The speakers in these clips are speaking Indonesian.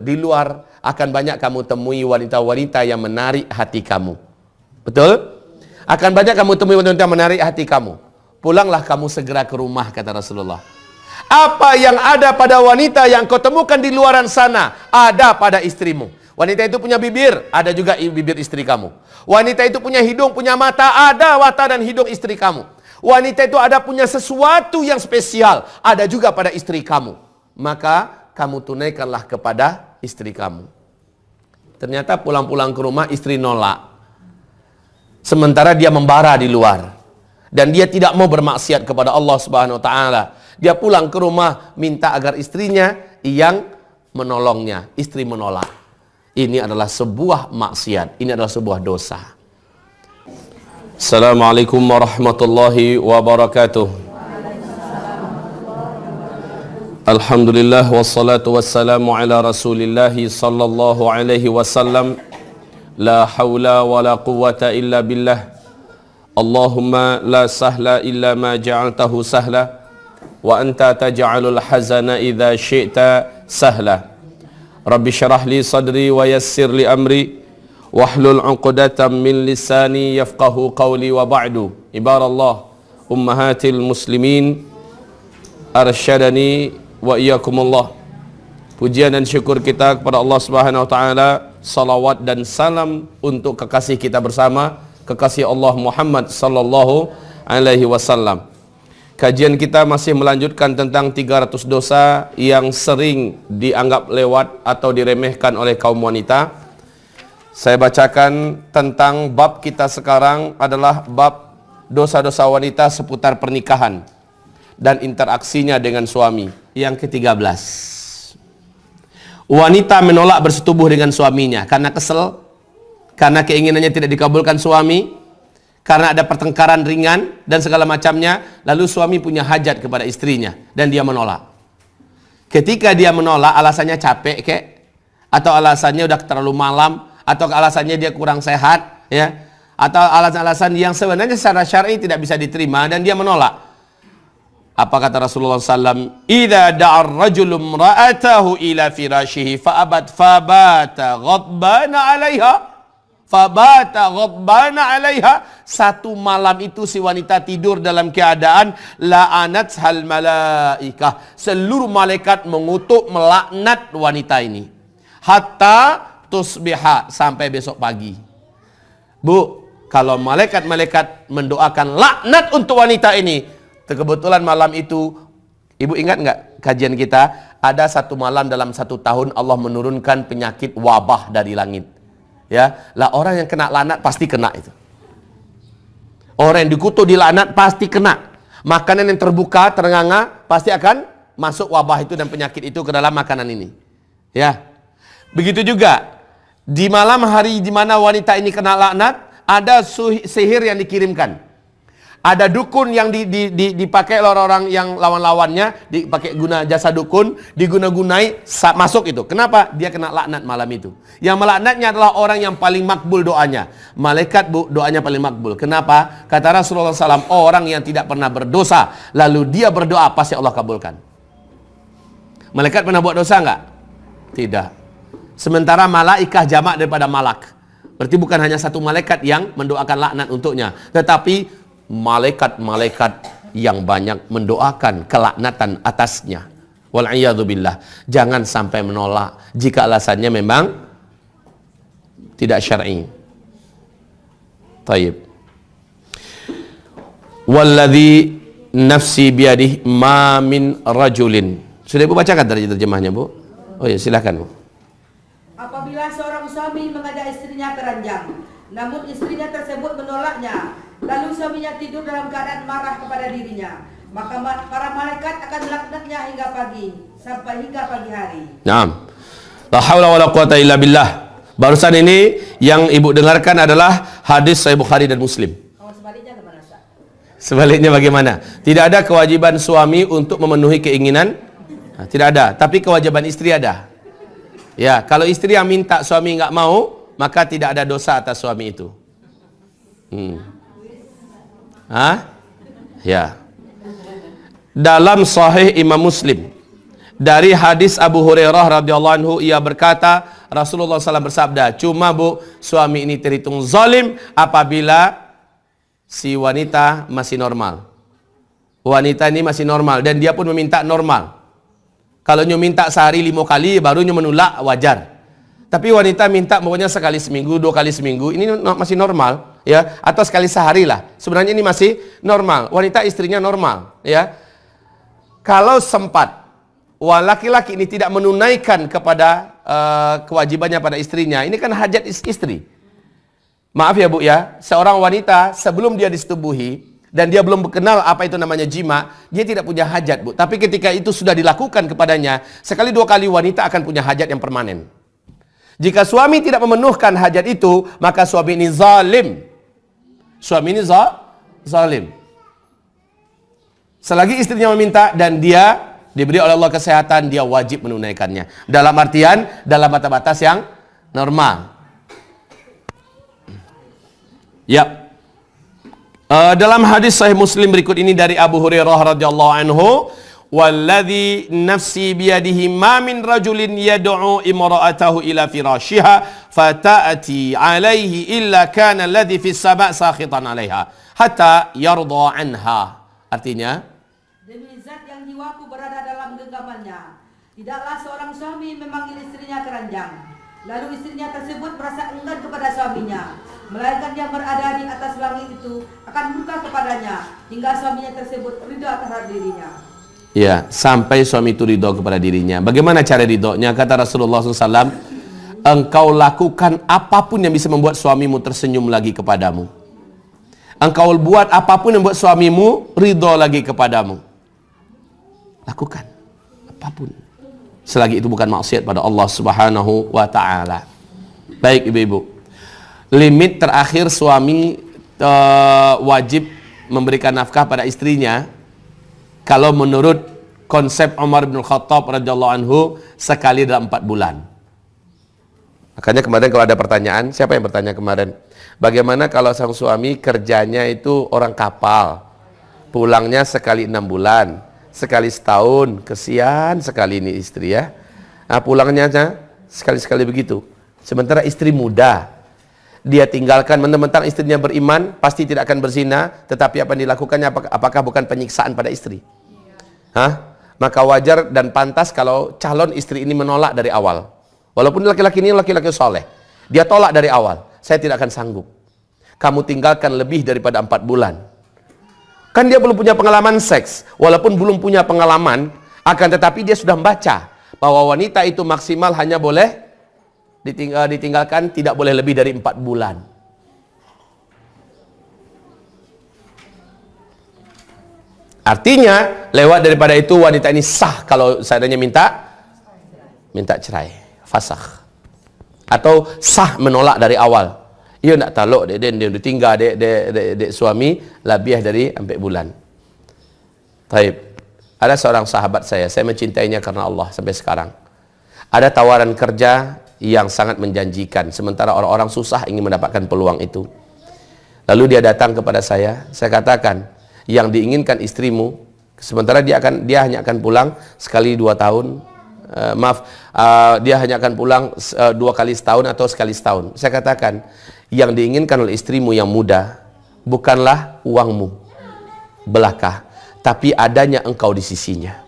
Di luar akan banyak kamu temui wanita-wanita yang menarik hati kamu. Betul? Akan banyak kamu temui wanita yang menarik hati kamu. Pulanglah kamu segera ke rumah, kata Rasulullah. Apa yang ada pada wanita yang kau temukan di luaran sana, ada pada istrimu. Wanita itu punya bibir, ada juga bibir istri kamu. Wanita itu punya hidung, punya mata, ada mata dan hidung istri kamu. Wanita itu ada punya sesuatu yang spesial, ada juga pada istri kamu. Maka kamu tunaikanlah kepada istri kamu. Ternyata pulang-pulang ke rumah istri nolak. Sementara dia membara di luar. Dan dia tidak mau bermaksiat kepada Allah Subhanahu wa taala. Dia pulang ke rumah minta agar istrinya yang menolongnya. Istri menolak. Ini adalah sebuah maksiat. Ini adalah sebuah dosa. Assalamualaikum warahmatullahi wabarakatuh. Alhamdulillah wassalatu wassalamu ala Rasulillah sallallahu alaihi wasallam. La haula wa la quwwata illa billah. Allahumma la sahla illa ma ja'altahu sahla wa anta taj'alul hazana idza syi'ta sahla. Rabbi syrah li sadri wa yassir li amri wahlul 'uqdatam min lisani yafqahu qawli wa ba'du. Ibarallah ummahatil muslimin arsyadani wa iyyakumullah. Pujian dan syukur kita kepada Allah Subhanahu wa taala, salawat dan salam untuk kekasih kita bersama, kekasih Allah Muhammad sallallahu alaihi wasallam. Kajian kita masih melanjutkan tentang 300 dosa yang sering dianggap lewat atau diremehkan oleh kaum wanita. Saya bacakan tentang bab kita sekarang adalah bab dosa-dosa wanita seputar pernikahan dan interaksinya dengan suami. Yang ke-13, wanita menolak bersetubuh dengan suaminya karena kesel, karena keinginannya tidak dikabulkan suami, karena ada pertengkaran ringan dan segala macamnya. Lalu suami punya hajat kepada istrinya dan dia menolak. Ketika dia menolak, alasannya capek kek, atau alasannya udah terlalu malam, atau alasannya dia kurang sehat, ya, atau alasan-alasan yang sebenarnya secara syar'i tidak bisa diterima, dan dia menolak. Apa kata Rasulullah SAW? Idza da'a ar-rajulu imra'atahu ila firashihi fa'abat fabata ghadbana 'alaiha. Fabata ghadbana 'alaiha. Satu malam itu si wanita tidur dalam keadaan la'anathal malaikah. Seluruh malaikat mengutuk, melaknat wanita ini. Hatta tusbiha, sampai besok pagi. Bu, kalau malaikat-malaikat mendoakan laknat untuk wanita ini, kebetulan malam itu, ibu ingat nggak kajian kita? Ada satu malam dalam satu tahun Allah menurunkan penyakit wabah dari langit. Ya, lah orang yang kena laknat pasti kena itu. Orang yang dikutuk dilaknat pasti kena. Makanan yang terbuka, terenganga, pasti akan masuk wabah itu dan penyakit itu ke dalam makanan ini. Ya, begitu juga di malam hari di mana wanita ini kena laknat, ada sihir yang dikirimkan. Ada dukun yang dipakai orang-orang yang lawan-lawannya, dipakai guna jasa dukun, diguna-gunai masuk itu. Kenapa? Dia kena laknat malam itu. Yang melaknatnya adalah orang yang paling makbul doanya. Malaikat, bu, doanya paling makbul. Kenapa? Kata Rasulullah SAW, orang yang tidak pernah berdosa, lalu dia berdoa, pasti Allah kabulkan. Malaikat pernah buat dosa enggak? Tidak. Sementara malaikah jamak daripada malak. Berarti bukan hanya satu malaikat yang mendoakan laknat untuknya, tetapi malaikat-malaikat yang banyak mendoakan kelaknatan atasnya. Wal'iyadzubillah. Jangan sampai menolak jika alasannya memang tidak syar'i. Taib. Walladzi nafsi biyadihi ma min rajulin. Sudah ibu bacakan tadi terjemahnya, bu? Oh ya, silakan, bu. Apabila seorang suami mengajak istrinya ke ranjang, namun istrinya tersebut menolaknya, lalu suaminya tidur dalam keadaan marah kepada dirinya, maka para malaikat akan melaknatnya hingga pagi, sampai hingga pagi hari. Naam. La haula wala quwata illa billah. Barusan ini yang ibu dengarkan adalah hadis Sahih Bukhari dan Muslim. Oh, sebaliknya gimana, Ustaz? Sebaliknya bagaimana? Tidak ada kewajiban suami untuk memenuhi keinginan. Nah, tidak ada, tapi kewajiban istri ada. Ya, kalau istri yang minta suami nggak mau, maka tidak ada dosa atas suami itu. Ya. Dalam Sahih Imam Muslim Dari hadis Abu Hurairah radhiyallahu anhu, ia berkata, Rasulullah SAW bersabda, cuma bu, suami ini terhitung zalim apabila si wanita masih normal. Wanita ini masih normal dan dia pun meminta normal. Kalau nyu minta sehari 5 kali baru nyu menolak, wajar. Tapi wanita minta pokoknya sekali seminggu, 2 kali seminggu, ini masih normal, ya, atau sekali sehari lah. Sebenarnya ini masih normal. Wanita istrinya normal, ya. Kalau sempat laki-laki ini tidak menunaikan kepada kewajibannya pada istrinya, ini kan hajat istri. Maaf ya bu ya, seorang wanita sebelum dia disetubuhi dan dia belum kenal apa itu namanya jima, dia tidak punya hajat bu. Tapi ketika itu sudah dilakukan kepadanya, sekali 2 kali wanita akan punya hajat yang permanen. Jika suami tidak memenuhkan hajat itu, maka suami ini zalim. Suami ini zalim. Selagi istrinya meminta dan dia diberi oleh Allah kesehatan, dia wajib menunaikannya. Dalam artian, dalam batas-batas yang normal. Ya. Dalam hadis Sahih Muslim berikut ini dari Abu Hurairah radhiyallahu anhu, "Walladzi nafsi biyadihi ma min rajulin yad'u imra'atahu ila firashiha fata'ati 'alaihi illa kana alladhi fis sama' sakhitan 'alaiha hatta yarda 'anha." Artinya, demi zat yang jiwaku berada dalam genggamannya, tidaklah seorang suami memanggil istrinya keranjang, lalu istrinya tersebut merasa enggan kepada suaminya, melainkan yang berada di atas langit itu akan murka kepadanya hingga suaminya tersebut ridha terhadap dirinya. ya, sampai suami itu ridho kepada dirinya. Bagaimana cara ridhonya? Kata Rasulullah SAW, engkau lakukan apapun yang bisa membuat suamimu tersenyum lagi kepadamu. Engkau buat apapun yang membuat suamimu ridho lagi kepadamu. Lakukan apapun, selagi itu bukan maksiat pada Allah Subhanahu wa ta'ala. Baik ibu-ibu, limit terakhir suami wajib memberikan nafkah pada istrinya, kalau menurut konsep Umar bin Khattab radhiyallahu anhu, sekali dalam 4 bulan. Makanya kemarin kalau ada pertanyaan, siapa yang bertanya kemarin? Bagaimana kalau sang suami kerjanya itu orang kapal, pulangnya sekali 6 bulan, sekali setahun, kesian sekali ini istri ya. Nah, pulangnya aja sekali-sekali begitu. Sementara istri muda, dia tinggalkan mentang-mentang istrinya beriman, pasti tidak akan berzina, tetapi apa yang dilakukannya apakah bukan penyiksaan pada istri? Hah? Maka wajar dan pantas kalau calon istri ini menolak dari awal. Walaupun laki-laki ini laki-laki soleh, dia tolak dari awal. Saya tidak akan sanggup. Kamu tinggalkan lebih daripada 4 bulan. Kan dia belum punya pengalaman seks. Walaupun belum punya pengalaman, akan tetapi dia sudah membaca bahwa wanita itu maksimal hanya boleh ditinggalkan, tidak boleh lebih dari 4 bulan. Artinya, lewat daripada itu wanita ini sah kalau seandainya minta cerai, fasakh. Atau sah menolak dari awal. Ia nak taluk dia ditinggal dek suami lebih dari 4 bulan. Taib. Ada seorang sahabat saya mencintainya karena Allah sampai sekarang. Ada tawaran kerja yang sangat menjanjikan, sementara orang-orang susah ingin mendapatkan peluang itu. Lalu dia datang kepada saya katakan, yang diinginkan istrimu, sementara dia hanya akan pulang sekali 2 tahun, dia hanya akan pulang 2 kali setahun atau sekali setahun. Saya katakan, yang diinginkan oleh istrimu yang muda bukanlah uangmu belaka, tapi adanya engkau di sisinya.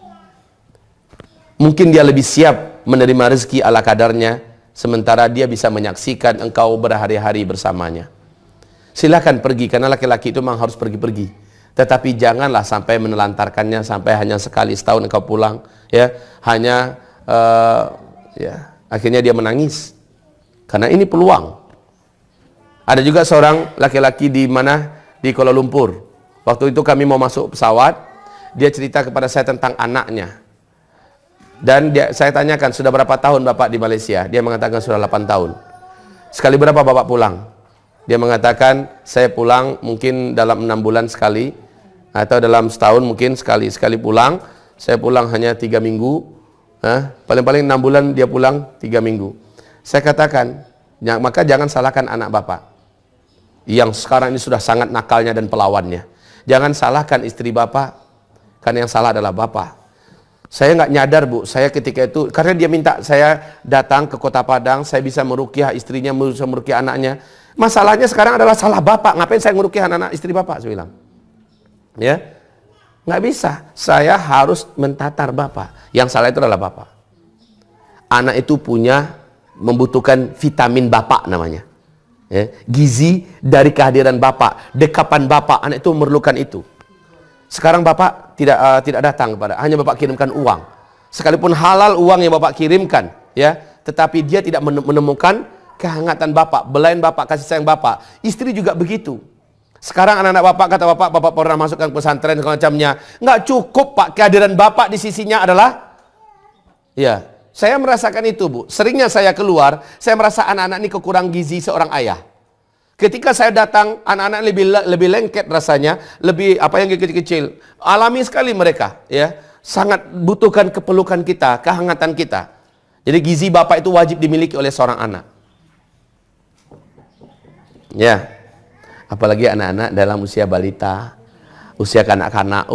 Mungkin dia lebih siap menerima rezeki ala kadarnya, sementara dia bisa menyaksikan engkau berhari-hari bersamanya. Silakan pergi, karena laki-laki itu memang harus pergi-pergi, tetapi janganlah sampai menelantarkannya sampai hanya sekali setahun engkau pulang, ya, hanya akhirnya dia menangis karena ini peluang. Ada juga seorang laki-laki di Kuala Lumpur. Waktu itu kami mau masuk pesawat, dia cerita kepada saya tentang anaknya. Dan saya tanyakan, sudah berapa tahun Bapak di Malaysia? Dia mengatakan sudah 8 tahun. Sekali berapa Bapak pulang? Dia mengatakan, saya pulang mungkin dalam 6 bulan sekali, atau dalam setahun mungkin sekali pulang. Saya pulang hanya 3 minggu. Paling-paling 6 bulan dia pulang 3 minggu. Saya katakan, maka jangan salahkan anak Bapak yang sekarang ini sudah sangat nakalnya dan pelawannya. Jangan salahkan istri Bapak, karena yang salah adalah Bapak. Saya nggak nyadar, Bu, saya ketika itu, karena dia minta saya datang ke Kota Padang, saya bisa meruqyah istrinya, bisa meruqyah anaknya. Masalahnya sekarang adalah salah bapak, ngapain saya meruqyah anak-anak istri bapak, saya bilang. Ya, nggak bisa, saya harus mentatar bapak. Yang salah itu adalah bapak. Anak itu membutuhkan vitamin bapak namanya. Ya, gizi dari kehadiran bapak, dekapan bapak, anak itu memerlukan itu. Sekarang bapak tidak datang hanya bapak kirimkan uang. Sekalipun halal uang yang bapak kirimkan, ya, tetapi dia tidak menemukan kehangatan bapak, belayan bapak, kasih sayang bapak. Istri juga begitu. Sekarang anak-anak bapak, kata bapak pernah masukkan pesantren semacamnya. Nggak cukup, Pak, kehadiran bapak di sisinya adalah, ya, saya merasakan itu, Bu. Seringnya saya keluar, saya merasa anak-anak ini kekurang gizi seorang ayah. Ketika saya datang, anak-anak lebih lengket rasanya, lebih yang kecil-kecil. Alami sekali mereka, ya. Sangat butuhkan kepelukan kita, kehangatan kita. Jadi gizi bapak itu wajib dimiliki oleh seorang anak. Ya. Apalagi anak-anak dalam usia balita, usia kanak-kanak,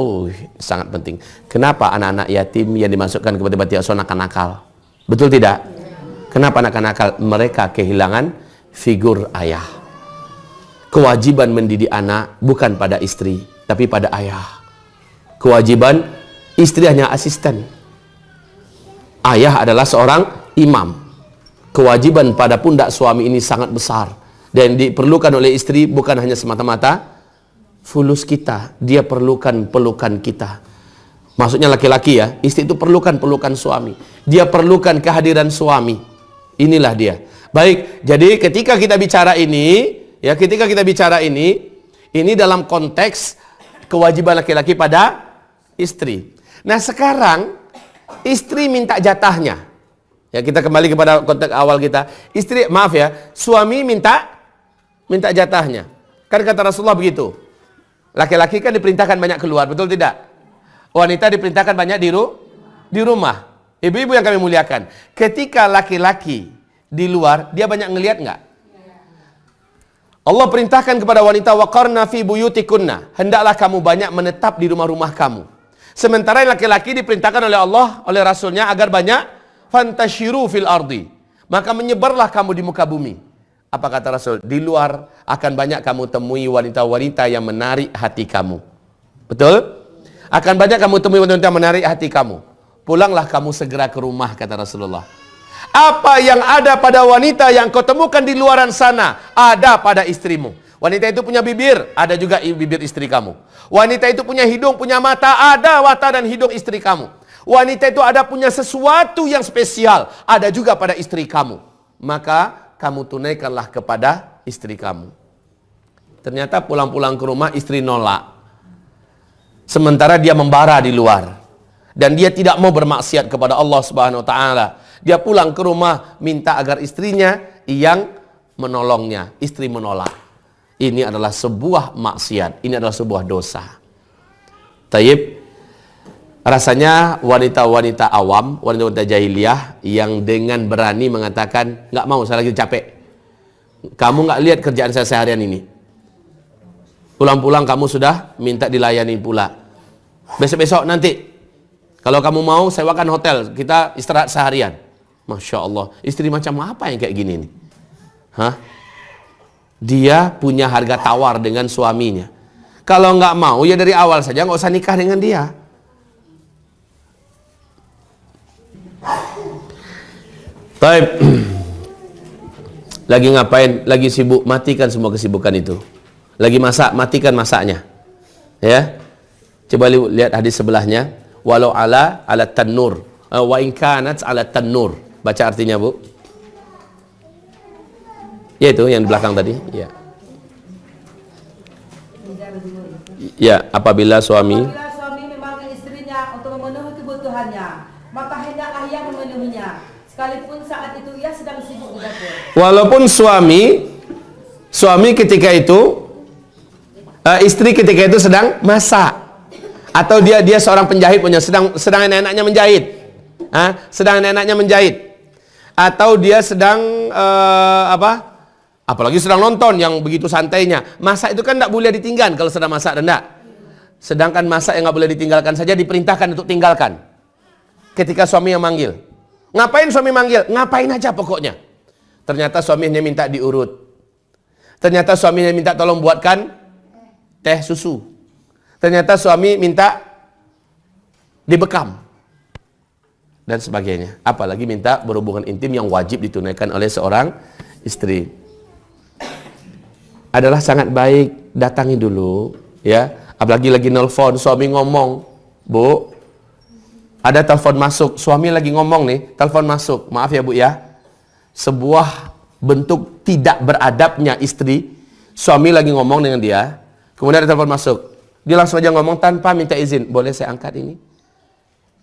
sangat penting. Kenapa anak-anak yatim yang dimasukkan ke panti asuhan nakal-nakal? Betul tidak? Kenapa anak nakal? Mereka kehilangan figur ayah. Kewajiban mendidik anak bukan pada istri, tapi pada ayah. Kewajiban istri hanya asisten. Ayah adalah seorang imam. Kewajiban pada pundak suami ini sangat besar. Dan diperlukan oleh istri bukan hanya semata-mata fulus kita. Dia perlukan pelukan kita. Maksudnya laki-laki, ya, istri itu perlukan pelukan suami. Dia perlukan kehadiran suami. Inilah dia. Baik, jadi ketika kita bicara ini, ya, ini dalam konteks kewajiban laki-laki pada istri. Nah, sekarang istri minta jatahnya. Ya, kita kembali kepada konteks awal kita. Suami minta jatahnya. Kan kata Rasulullah begitu. Laki-laki kan diperintahkan banyak keluar, betul tidak? Wanita diperintahkan banyak di rumah. Ibu-ibu yang kami muliakan, ketika laki-laki di luar, dia banyak ngelihat nggak? Allah perintahkan kepada wanita, waqarna fi buyutikunna, hendaklah kamu banyak menetap di rumah-rumah kamu. Sementara laki-laki diperintahkan oleh Allah, oleh Rasulnya agar banyak fantashiru fil ardi, maka menyebarlah kamu di muka bumi. Apa kata Rasul? Di luar akan banyak kamu temui wanita-wanita yang menarik hati kamu. Betul? Akan banyak kamu temui wanita menarik hati kamu. Pulanglah kamu segera ke rumah, kata Rasulullah. Apa yang ada pada wanita yang kau temukan di luaran sana, ada pada istrimu. Wanita itu punya bibir, ada juga bibir istri kamu. Wanita itu punya hidung, punya mata, ada mata dan hidung istri kamu. Wanita itu ada punya sesuatu yang spesial, ada juga pada istri kamu. Maka kamu tunaikanlah kepada istri kamu. Ternyata pulang-pulang ke rumah istri nolak. Sementara dia membara di luar. Dan dia tidak mau bermaksiat kepada Allah Subhanahu wa taala. Dia pulang ke rumah minta agar istrinya yang menolongnya. Istri menolak. Ini adalah sebuah maksiat. Ini adalah sebuah dosa. Taib. Rasanya wanita-wanita awam, wanita-wanita jahiliyah yang dengan berani mengatakan, nggak mau, saya lagi capek. Kamu nggak lihat kerjaan saya seharian ini. Pulang-pulang kamu sudah minta dilayani pula. Besok-besok nanti, kalau kamu mau sewakan hotel, kita istirahat seharian. Masya Allah, istri macam apa yang kayak gini nih? Hah? Dia punya harga tawar dengan suaminya. Kalau nggak mau, ya dari awal saja nggak usah nikah dengan dia. Baik. Lagi ngapain? Lagi sibuk, matikan semua kesibukan itu. Lagi masak, matikan masaknya. Ya. Coba lihat hadis sebelahnya. Walau ala tannur. Wa in kanat ala tannur. Baca artinya, Bu. Ya, itu yang di belakang tadi. Ya. Ya, apabila suami memanggil istrinya untuk memenuhi kebutuhannya, maka hendaklah ia memenuhinya, sekalipun saat itu ia sedang sibuk di dapur. Walaupun suami ketika itu istri ketika itu sedang masak, atau dia seorang penjahit punya sedang enak-enaknya menjahit, sedang enak-enaknya menjahit, atau dia sedang apalagi sedang nonton yang begitu santainya. Masak itu kan tidak boleh ditinggalkan kalau sedang masak, dan tidak. Sedangkan masak yang nggak boleh ditinggalkan saja diperintahkan untuk tinggalkan. ketika suami yang manggil. Ngapain suami manggil? Ngapain aja pokoknya. Ternyata suaminya minta diurut. Ternyata suaminya minta tolong buatkan teh susu. Ternyata suami minta dibekam. Dan sebagainya. Apalagi minta berhubungan intim yang wajib ditunaikan oleh seorang istri. Adalah sangat baik, datangi dulu. Ya, apalagi lagi nelfon, suami ngomong, Bu, ada telepon masuk, suami lagi ngomong nih, telepon masuk, maaf ya Bu ya. Sebuah bentuk tidak beradabnya istri, suami lagi ngomong dengan dia, kemudian ada telepon masuk, dia langsung aja ngomong tanpa minta izin, boleh saya angkat ini?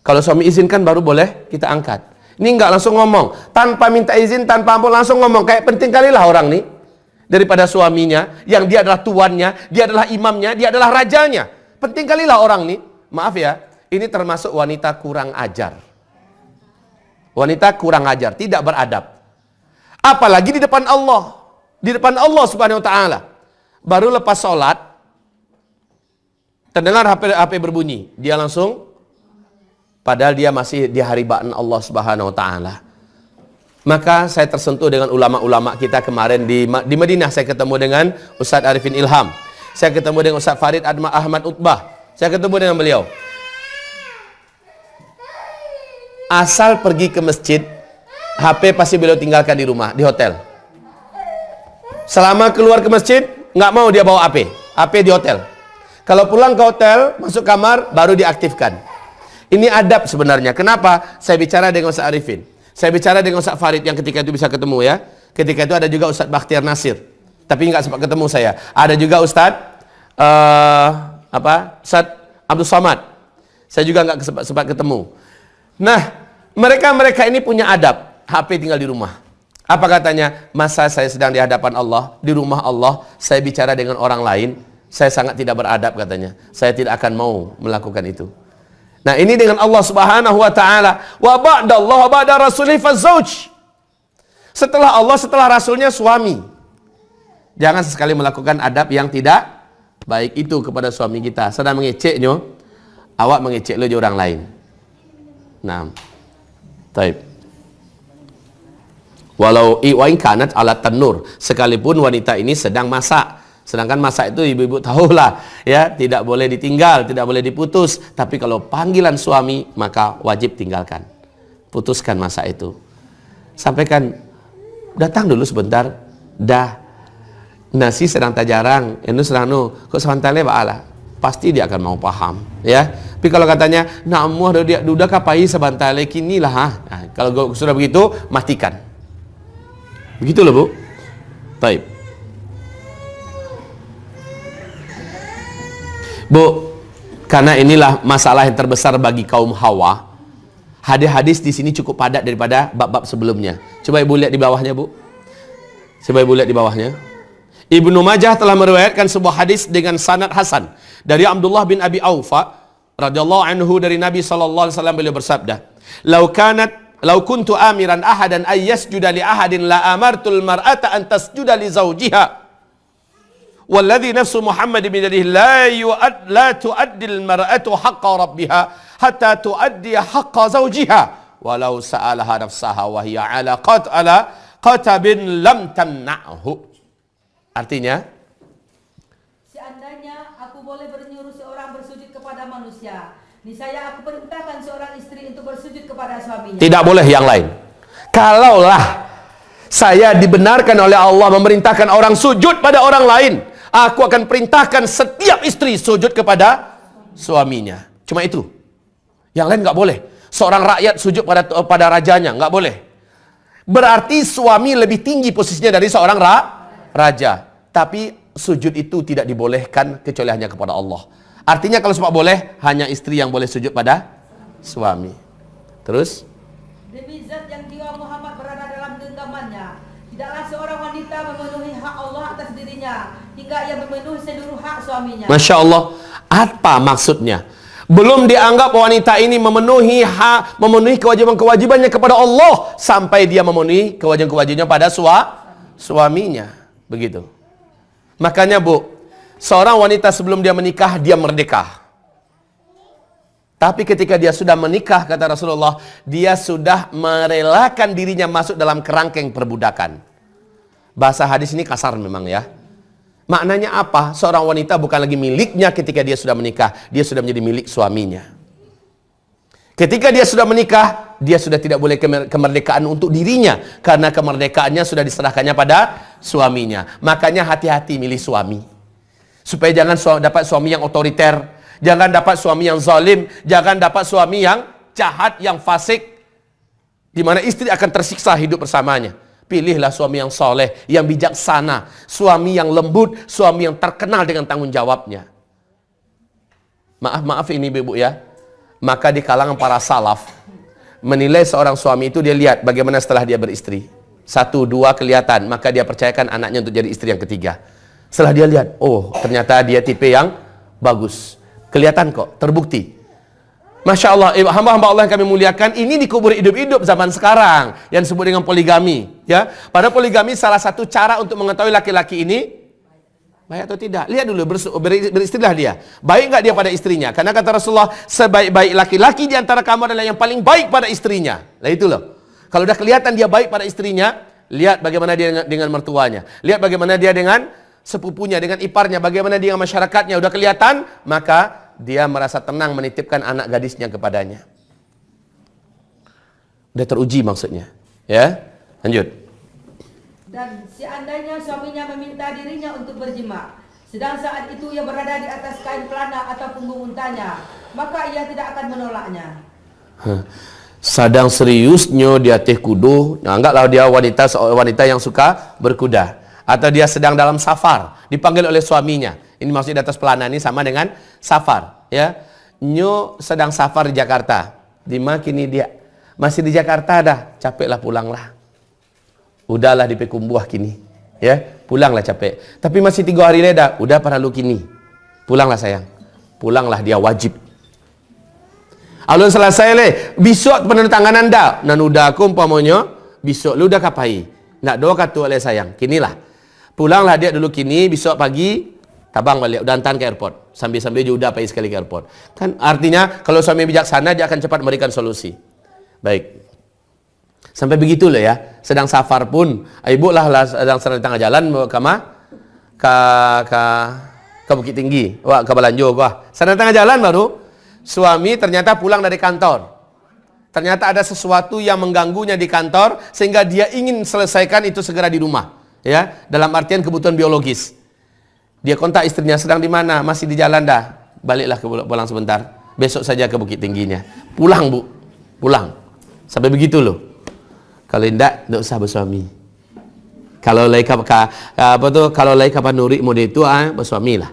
Kalau suami izinkan baru boleh kita angkat. Ini enggak, langsung ngomong, tanpa minta izin, tanpa ampun, langsung ngomong. Kayak penting kali lah orang nih, daripada suaminya, yang dia adalah tuannya, dia adalah imamnya, dia adalah rajanya. Penting kali lah orang nih, maaf ya, ini termasuk wanita kurang ajar. Wanita kurang ajar, tidak beradab. Apalagi di depan Allah. Di depan Allah subhanahu wa ta'ala. Baru lepas sholat, terdengar HP berbunyi. Dia langsung, padahal dia masih di haribaan Allah subhanahu wa ta'ala. Maka saya tersentuh dengan ulama-ulama kita kemarin di Madinah. Saya ketemu dengan Ustadz Arifin Ilham. Saya ketemu dengan Ustadz Farid Ahmad Utbah. Saya ketemu dengan beliau. Asal pergi ke masjid, HP pasti beliau tinggalkan di rumah, di hotel. Selama keluar ke masjid, nggak mau dia bawa HP. HP di hotel. Kalau pulang ke hotel, masuk kamar, baru diaktifkan. Ini adab sebenarnya. Kenapa? Saya bicara dengan Ustaz Arifin. Saya bicara dengan Ustaz Farid yang ketika itu bisa ketemu ya. Ketika itu ada juga Ustaz Bakhtiar Nasir. Tapi nggak sempat ketemu saya. Ada juga Ustaz Ustaz Abdul Somad. Saya juga nggak sempat ketemu. Nah, mereka ini punya adab. HP tinggal di rumah. Apa katanya? Masa saya sedang di hadapan Allah, di rumah Allah, saya bicara dengan orang lain, saya sangat tidak beradab katanya. Saya tidak akan mau melakukan itu. Nah, ini dengan Allah Subhanahu wa taala. Wa ba'dallah wa ba'da rasulih fazauj. Setelah Allah, setelah rasulnya suami. Jangan sesekali melakukan adab yang tidak baik itu kepada suami kita. Sedang mengeceknya, awak mengecek lo orang lain. Nah. Baik. Walau iwain kanat ala tanur, sekalipun wanita ini sedang masak. Sedangkan masak itu ibu-ibu tahulah, ya, tidak boleh ditinggal, tidak boleh diputus. Tapi kalau panggilan suami, maka wajib tinggalkan. Putuskan masak itu. Sampaikan, datang dulu sebentar. Dah, nasi sedang tak jarang, ini sedang kok santale ba'ala. Pasti dia akan mau paham, ya. Tapi kalau katanya, namuh dia duda kapai sebantale kini lah. Nah, kalau sudah begitu, matikan. Begitu loh Bu. Baik. Bu, karena inilah masalah yang terbesar bagi kaum Hawa. Hadis-hadis di sini cukup padat daripada bab-bab sebelumnya. Coba Ibu lihat di bawahnya, Bu. Coba Ibu lihat di bawahnya. Ibnu Majah telah meriwayatkan sebuah hadis dengan sanad hasan dari Abdullah bin Abi Aufa radhiyallahu anhu dari Nabi sallallahu alaihi wasallam, beliau bersabda, "Lau kuntu amiran ahadan ay yasjuda li ahadin la amartul mar'ata an tasjuda li zawjiha. Walladhi nafsu Muhammad bin yadihi la tuaddi al-mar'atu haqqa rabbiha hatta tuaddi haqqa zawjiha walau sa'alaha nafsaha wa hiya ala qatabin lam tamna'hu." Artinya, seandainya aku boleh menyuruh seorang bersujud kepada manusia, niscaya aku perintahkan seorang istri untuk bersujud kepada suaminya. Tidak boleh yang lain. Kalaulah saya dibenarkan oleh Allah memerintahkan orang sujud pada orang lain, aku akan perintahkan setiap istri sujud kepada suaminya. Cuma itu. Yang lain nggak boleh. Seorang rakyat sujud pada rajanya, nggak boleh. Berarti suami lebih tinggi posisinya dari seorang raja. Tapi sujud itu tidak dibolehkan kecuali hanya kepada Allah. Artinya kalau semua boleh, hanya istri yang boleh sujud pada suami. Terus? Demi zat yang jiwa Muhammad berada dalam genggamannya, tidaklah seorang wanita memenuhi hak Allah atas dirinya hingga ia memenuhi seluruh hak suaminya. Masya Allah. Apa maksudnya? Belum dianggap wanita ini memenuhi kewajiban-kewajibannya kepada Allah sampai dia memenuhi kewajiban-kewajibannya pada suaminya. Begitu. Makanya Bu, seorang wanita sebelum dia menikah, dia merdeka. Tapi ketika dia sudah menikah, kata Rasulullah, dia sudah merelakan dirinya masuk dalam kerangkeng perbudakan. Bahasa hadis ini kasar memang ya. Maknanya apa? Seorang wanita bukan lagi miliknya ketika dia sudah menikah. Dia sudah menjadi milik suaminya. Ketika dia sudah menikah, dia sudah tidak boleh kemerdekaan untuk dirinya. Karena kemerdekaannya sudah diserahkannya pada suaminya. Makanya hati-hati milih suami. Supaya jangan dapat suami yang otoriter. Jangan dapat suami yang zalim, jangan dapat suami yang jahat, yang fasik, di mana istri akan tersiksa hidup bersamanya. Pilihlah suami yang soleh, yang bijaksana, suami yang lembut, suami yang terkenal dengan tanggung jawabnya. Maaf ini ibu ya. Maka di kalangan para salaf menilai seorang suami itu, dia lihat bagaimana setelah dia beristri. 1, 2 kelihatan, maka dia percayakan anaknya untuk jadi istri yang ketiga. Setelah dia lihat, oh ternyata dia tipe yang bagus. Kelihatan kok, terbukti. Masya Allah, hamba-hamba Allah yang kami muliakan, ini dikubur hidup-hidup zaman sekarang, yang disebut dengan poligami. Ya, pada poligami salah satu cara untuk mengetahui laki-laki ini baik atau tidak. Lihat dulu, beristrilah dia. Baik nggak dia pada istrinya? Karena kata Rasulullah, sebaik-baik laki-laki di antara kamu adalah yang paling baik pada istrinya. Nah itu loh. Kalau udah kelihatan dia baik pada istrinya, lihat bagaimana dia dengan mertuanya. Lihat bagaimana dia dengan sepupunya, dengan iparnya, bagaimana dia dengan masyarakatnya. Udah kelihatan, maka dia merasa tenang menitipkan anak gadisnya kepadanya. Udah teruji maksudnya. Ya, lanjut. Dan seandainya suaminya meminta dirinya untuk berjima, sedang saat itu ia berada di atas kain pelana atau punggung untanya, maka ia tidak akan menolaknya. Sedang seriusnya di atas kudu, nah, anggaplah dia wanita yang suka berkuda. Atau dia sedang dalam safar, dipanggil oleh suaminya. Ini maksudnya di atas pelana ini sama dengan safar, ya. Nyo sedang safar di Jakarta. Di mana kini dia? Masih di Jakarta dah, capeklah pulanglah. Udahlah di Pekumbuah kini, ya. Pulanglah capek. Tapi masih 3 hari leda, udah para lu kini. Pulanglah sayang. Pulanglah, dia wajib. Alun selesai le, besok penandatanganan dah. Nanuda aku umpamanya, besok lu dah kapai. Nak doa kata oleh sayang, kinilah. Pulanglah dia dulu kini, besok pagi tabang balik, udah hantar ke airport. Sambil-sambil juga udah pergi sekali ke airport. Kan artinya kalau suami bijaksana dia akan cepat memberikan solusi. Baik. Sampai begitu loh ya. Sedang safar pun, ibu lah sedang di tengah jalan ke Bukit Tinggi, ke Balanjo, sedang tengah jalan baru suami ternyata pulang dari kantor. Ternyata ada sesuatu yang mengganggunya di kantor sehingga dia ingin selesaikan itu segera di rumah. Ya, dalam artian kebutuhan biologis. Dia kontak istrinya, sedang di mana? Masih di jalan dah. Baliklah pulang sebentar. Besok saja ke Bukit Tingginya. Pulang, Bu. Pulang. Sampai begitu loh. Kalau tidak usah bersuami. Kalau lai kalau lai kapan nuri mode itu bersuamilah.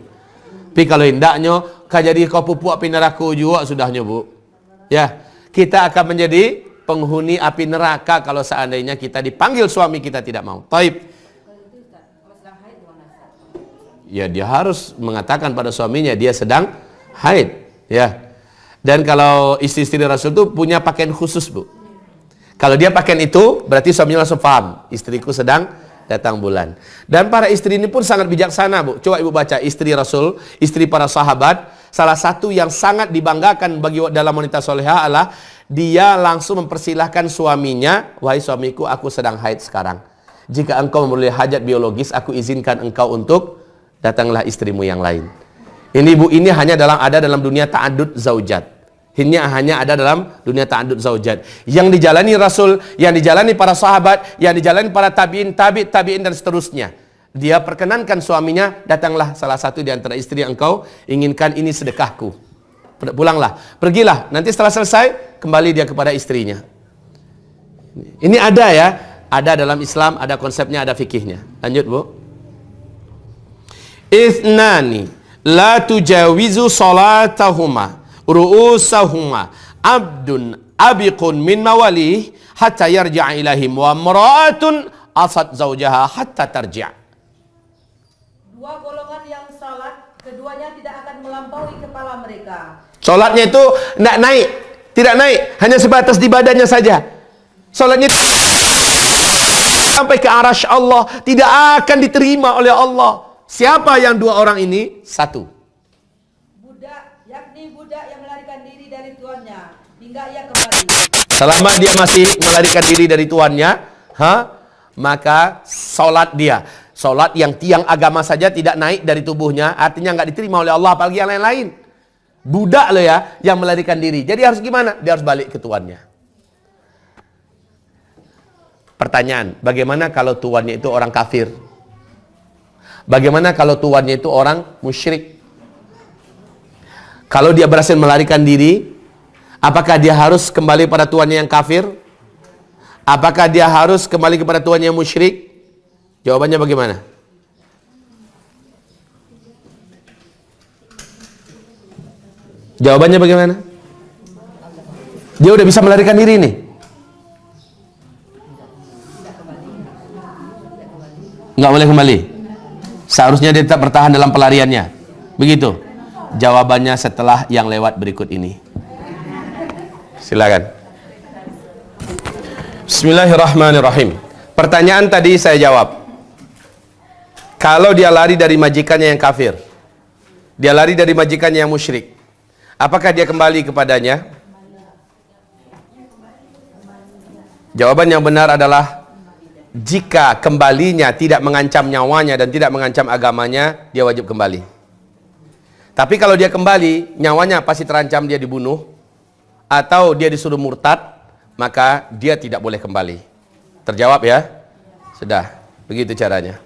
Tapi kalau indaknya jadi kau pupuk api neraka juga sudahnya, Bu. Ya, kita akan menjadi penghuni api neraka kalau seandainya kita dipanggil suami kita tidak mau. Taib. Ya, dia harus mengatakan pada suaminya dia sedang haid, ya. Dan kalau istri-istri Rasul itu punya pakaian khusus, Bu. Kalau dia pakaian itu, berarti suaminya langsung paham, istriku sedang datang bulan. Dan para istri ini pun sangat bijaksana, Bu. Coba ibu baca istri Rasul, istri para sahabat. Salah satu yang sangat dibanggakan bagi dalam wanita solehah adalah dia langsung mempersilahkan suaminya, wahai suamiku, aku sedang haid sekarang. Jika engkau memperoleh hajat biologis, aku izinkan engkau untuk datanglah istrimu yang lain. Ini Bu, ini hanya ada dalam dunia ta'adud zaujat. Ini hanya ada dalam dunia ta'adud zaujat. Yang dijalani Rasul, yang dijalani para sahabat, yang dijalani para tabi'in, tabi'in dan seterusnya. Dia perkenankan suaminya, datanglah salah satu di antara istri yang engkau inginkan, ini sedekahku. Pulanglah, pergilah. Nanti setelah selesai, kembali dia kepada istrinya. Ini ada ya, ada dalam Islam, ada konsepnya, ada fikihnya. Lanjut, Bu. Ithnani la tujawizu salatahuma ru'usahuma abdun abiqun min mawalih hatta yarji'a ilahim wa imra'atun asad zawjaha hatta tarji'. Dua golongan yang salat, keduanya tidak akan melampaui kepala mereka. Salatnya itu tidak naik, hanya sebatas di badannya saja. Salatnya sampai ke arasy Allah, tidak akan diterima oleh Allah. Siapa yang dua orang ini? Satu. Budak, yakni budak yang melarikan diri dari tuannya hingga ia kembali. Selama dia masih melarikan diri dari tuannya, maka sholat dia, sholat yang tiang agama saja tidak naik dari tubuhnya, artinya nggak diterima oleh Allah, apalagi yang lain-lain. Budak loh ya, yang melarikan diri. Jadi harus gimana? Dia harus balik ke tuannya. Pertanyaan, bagaimana kalau tuannya itu orang kafir? Bagaimana kalau tuannya itu orang musyrik? Kalau dia berhasil melarikan diri, apakah dia harus kembali pada tuannya yang kafir? Apakah dia harus kembali kepada tuannya yang musyrik? Jawabannya bagaimana? Jawabannya bagaimana? Dia udah bisa melarikan diri nih. Nggak boleh kembali. Seharusnya dia tetap bertahan dalam pelariannya. Begitu. Jawabannya setelah yang lewat berikut ini. Silakan. Bismillahirrahmanirrahim. Pertanyaan tadi saya jawab. Kalau dia lari dari majikannya yang kafir, dia lari dari majikannya yang musyrik, apakah dia kembali kepadanya? Jawaban yang benar adalah jika kembalinya tidak mengancam nyawanya dan tidak mengancam agamanya, dia wajib kembali. Tapi kalau dia kembali, nyawanya pasti terancam, dia dibunuh atau dia disuruh murtad, maka dia tidak boleh kembali. Terjawab ya? Sudah, begitu caranya.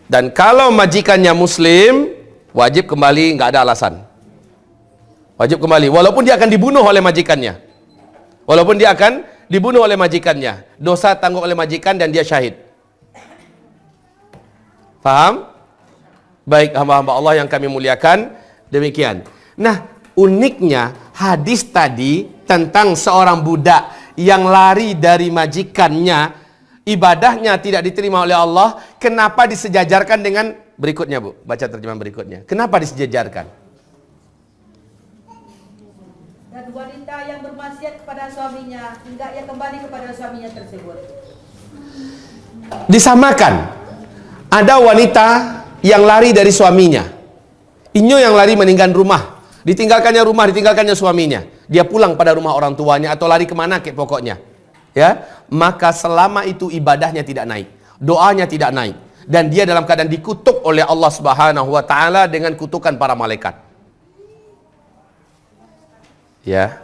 Dan kalau majikannya muslim, wajib kembali, nggak ada alasan. Wajib kembali, walaupun dia akan dibunuh oleh majikannya. Walaupun dia akan dibunuh oleh majikannya. Dosa tanggung oleh majikan dan dia syahid. Paham? Baik hamba-hamba Allah yang kami muliakan, demikian. Nah, uniknya hadis tadi tentang seorang budak yang lari dari majikannya, ibadahnya tidak diterima oleh Allah, kenapa disejajarkan dengan berikutnya, Bu? Baca terjemahan berikutnya. Kenapa disejajarkan? Dan wanita yang bermaksiat kepada suaminya hingga ia kembali kepada suaminya tersebut. Disamakan. Ada wanita yang lari dari suaminya. Inyo yang lari meninggalkan rumah. Ditinggalkannya rumah, ditinggalkannya suaminya. Dia pulang pada rumah orang tuanya atau lari kemana kek pokoknya. Ya, maka selama itu ibadahnya tidak naik, doanya tidak naik, dan dia dalam keadaan dikutuk oleh Allah Subhanahu wa taala dengan kutukan para malaikat. Ya.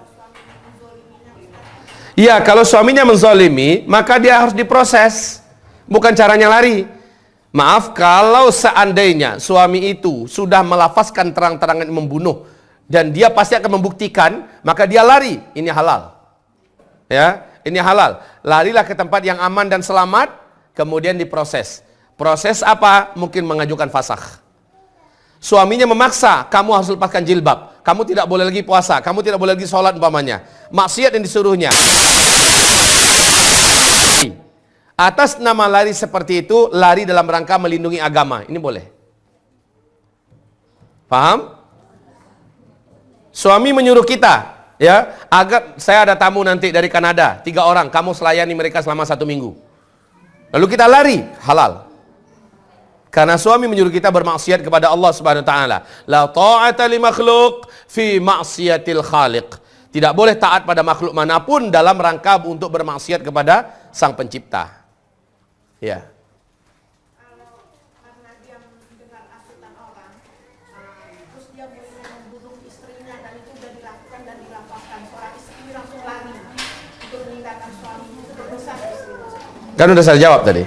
Ya, kalau suaminya menzalimi, maka dia harus diproses. Bukan caranya lari. Maaf, kalau seandainya suami itu sudah melafazkan terang-terangan membunuh dan dia pasti akan membuktikan, maka dia lari. Ini halal. Ya, ini halal. Larilah ke tempat yang aman dan selamat, kemudian diproses. Proses apa? Mungkin mengajukan fasakh. Suaminya memaksa, kamu harus lepaskan jilbab, kamu tidak boleh lagi puasa, kamu tidak boleh lagi sholat umpamanya. Maksiat yang disuruhnya. Atas nama lari seperti itu, lari dalam rangka melindungi agama. Ini boleh. Paham? Suami menyuruh kita, ya, agar saya ada tamu nanti dari Kanada, 3 orang, kamu selayani mereka selama 1 minggu. Lalu kita lari, halal. Karena suami menyuruh kita bermaksiat kepada Allah Subhanahu wa taala. La ta'ata li makhluq fi ma'siyatil khaliq. Tidak boleh taat pada makhluk manapun dalam rangka untuk bermaksiat kepada Sang Pencipta. Ya. Kalau karena dia mendengar asutan orang, terus dia mulai membunuh istrinya dan itu sudah dilakukan dan dilaporkan, seorang istri langsung lari untuk meninggalkan suaminya, itu berdosa istri. Kan udah saya jawab tadi.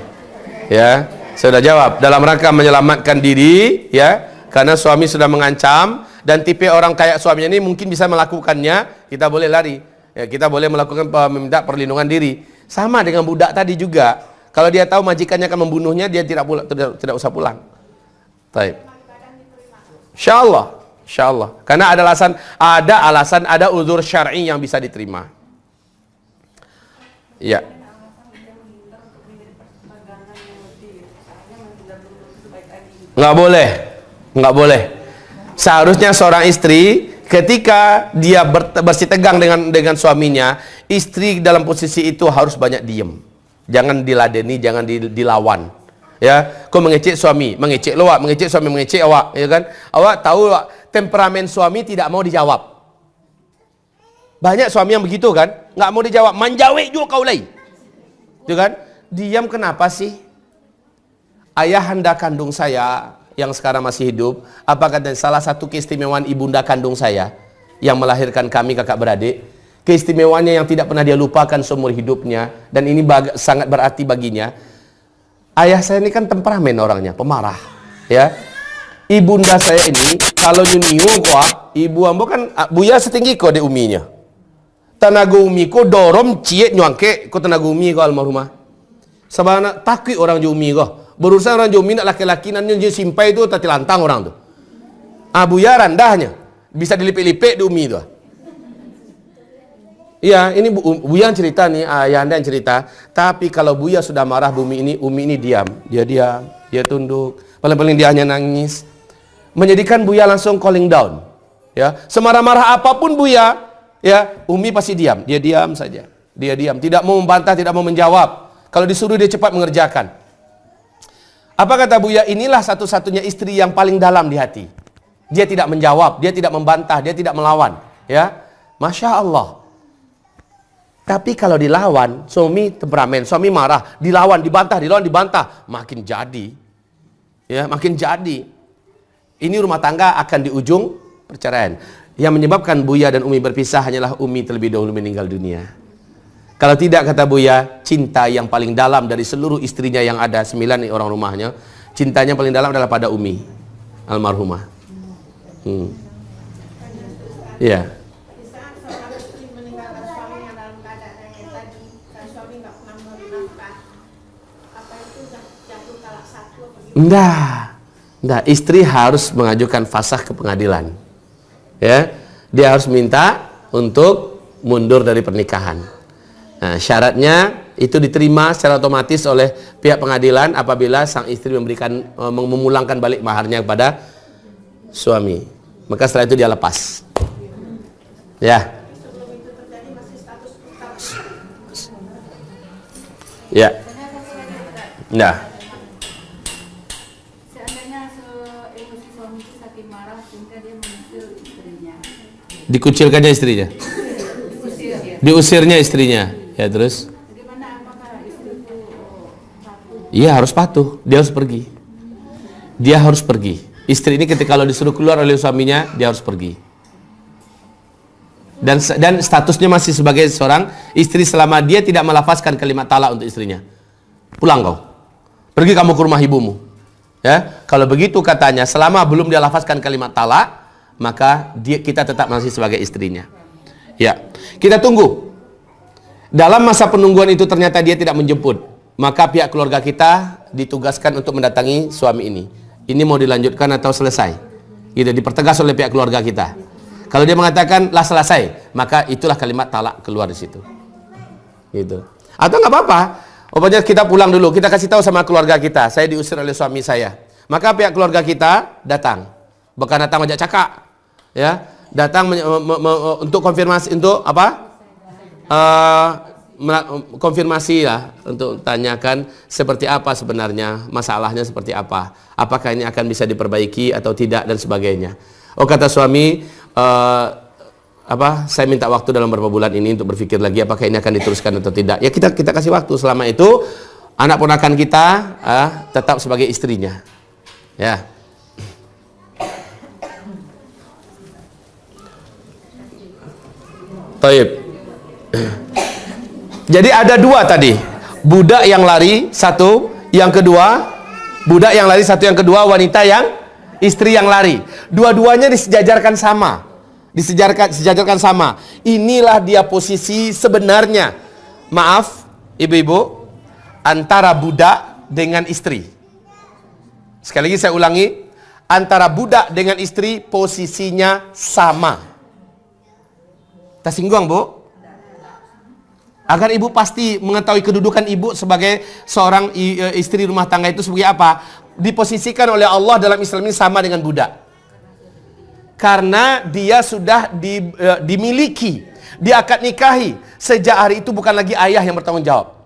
Ya, saya sudah jawab. Dalam rangka menyelamatkan diri, ya, karena suami sudah mengancam dan tipe orang kayak suaminya ini mungkin bisa melakukannya, kita boleh lari. Ya, kita boleh melakukan meminta perlindungan diri. Sama dengan budak tadi juga. Kalau dia tahu majikannya akan membunuhnya, dia tidak usah pulang. Baik. Insyaallah, insyaallah. Karena ada alasan, ada uzur syar'i yang bisa diterima. Ya. Nggak boleh, nggak boleh. Seharusnya seorang istri ketika dia bersitegang dengan suaminya, istri dalam posisi itu harus banyak diem. Jangan diladeni, jangan dilawan. Ya, kau mengecek suami, mengecek lo, mengecek suami, mengecek awak, ya kan? Awak tahu temperamen suami tidak mau dijawab. Banyak suami yang begitu kan, nggak mau dijawab, manjawe juga kau lagi. Itu kan? Diam kenapa sih? Ayahanda kandung saya yang sekarang masih hidup, apakah salah satu keistimewaan ibunda kandung saya yang melahirkan kami kakak beradik, keistimewaannya yang tidak pernah dia lupakan seumur hidupnya, dan ini sangat berarti baginya. Ayah saya ini kan temperamen orangnya, pemarah, ya. Ibunda saya ini kalau nyuniu kok, ibu ambo kan buya setinggi kok de uminya. Tenaga umi ko dorom ciet nyuangke ko tenaga umi ko almarhumah. Sabana takui orang jumi ko. Berusaha orang jumi nak laki-laki nan nyu simpai tu tati lantang orang tu. Buya randahnya. Bisa dilipik-lipik di umi tu. Iya, ini Buya cerita nih, ayah anda yang cerita. Tapi kalau Buya sudah marah umi ini diam. Dia diam, dia tunduk. Paling-paling dia hanya nangis. Menjadikan Buya langsung calling down. Ya, semarah-marah apapun Buya, ya, umi pasti diam. Dia diam saja. Dia diam, tidak mau membantah, tidak mau menjawab. Kalau disuruh dia cepat mengerjakan. Apa kata Buya? Inilah satu-satunya istri yang paling dalam di hati. Dia tidak menjawab, dia tidak membantah, dia tidak melawan. Ya, Masya Allah. Tapi kalau dilawan, suami temperamen, suami marah, dilawan, dibantah, makin jadi. Ya, makin jadi. Ini rumah tangga akan di ujung perceraian. Yang menyebabkan Buya dan Umi berpisah hanyalah Umi terlebih dahulu meninggal dunia. Kalau tidak, kata Buya, cinta yang paling dalam dari seluruh istrinya yang ada, 9 orang rumahnya, cintanya paling dalam adalah pada Umi almarhumah. Ya. Di saat seorang istri meninggalkan suaminya dalam keadaan yang tadi, dan suami nggak pernah memberi nafkah, apa itu jatuh talak satu atau gimana? Enggak, istri harus mengajukan fasakh ke pengadilan. Ya, dia harus minta untuk mundur dari pernikahan. Nah, syaratnya itu diterima secara otomatis oleh pihak pengadilan apabila sang istri memulangkan balik maharnya kepada suami. Maka setelah itu dia lepas. Ya. Sebelum itu terjadi masih status putar. Ya. Nah. Seandainya emosi suami itu saking marah sehingga dia mengusir istrinya. Dikucilkannya istrinya. Diusirnya istrinya. Ya, terus? Bagaimana, apakah istri itu patuh? Iya, harus patuh. Dia harus pergi. Dia harus pergi. Istri ini ketika kalau disuruh keluar oleh suaminya, dia harus pergi. Dan statusnya masih sebagai seorang istri selama dia tidak melafazkan kalimat talak untuk istrinya. Pulang kau. Pergi kamu ke rumah ibumu. Ya, kalau begitu katanya, selama belum dia lafazkan kalimat talak, maka kita tetap masih sebagai istrinya. Ya, kita tunggu. Dalam masa penungguan itu ternyata dia tidak menjemput, maka pihak keluarga kita ditugaskan untuk mendatangi suami ini. Ini mau dilanjutkan atau selesai? Gitu, dipertegas oleh pihak keluarga kita. Kalau dia mengatakan lah selesai, maka itulah kalimat talak keluar di situ. Gitu. Atau nggak apa-apa, pokoknya kita pulang dulu, kita kasih tahu sama keluarga kita, saya diusir oleh suami saya. Maka pihak keluarga kita datang, bukan datang ajak cakap, ya, datang untuk konfirmasi, untuk apa? Konfirmasi lah, untuk tanyakan seperti apa sebenarnya, masalahnya seperti apa, apakah ini akan bisa diperbaiki atau tidak dan sebagainya. Oh, kata suami, saya minta waktu dalam beberapa bulan ini untuk berpikir lagi apakah ini akan diteruskan atau tidak. Ya, kita kasih waktu. Selama itu anak ponakan kita tetap sebagai istrinya. Ya. Taib. Jadi ada dua tadi, budak yang lari satu, yang kedua budak yang lari satu, yang kedua wanita yang istri yang lari. Dua-duanya disejajarkan sama, disejajarkan sama. Inilah dia posisi sebenarnya, maaf ibu-ibu, antara budak dengan istri. Sekali lagi saya ulangi, antara budak dengan istri posisinya sama. Tersinggung, Bu? Agar ibu pasti mengetahui kedudukan ibu sebagai seorang istri rumah tangga itu sebagai apa? Diposisikan oleh Allah dalam Islam ini sama dengan budak. Karena dia sudah dimiliki, dia akad nikahi. Sejak hari itu bukan lagi ayah yang bertanggung jawab.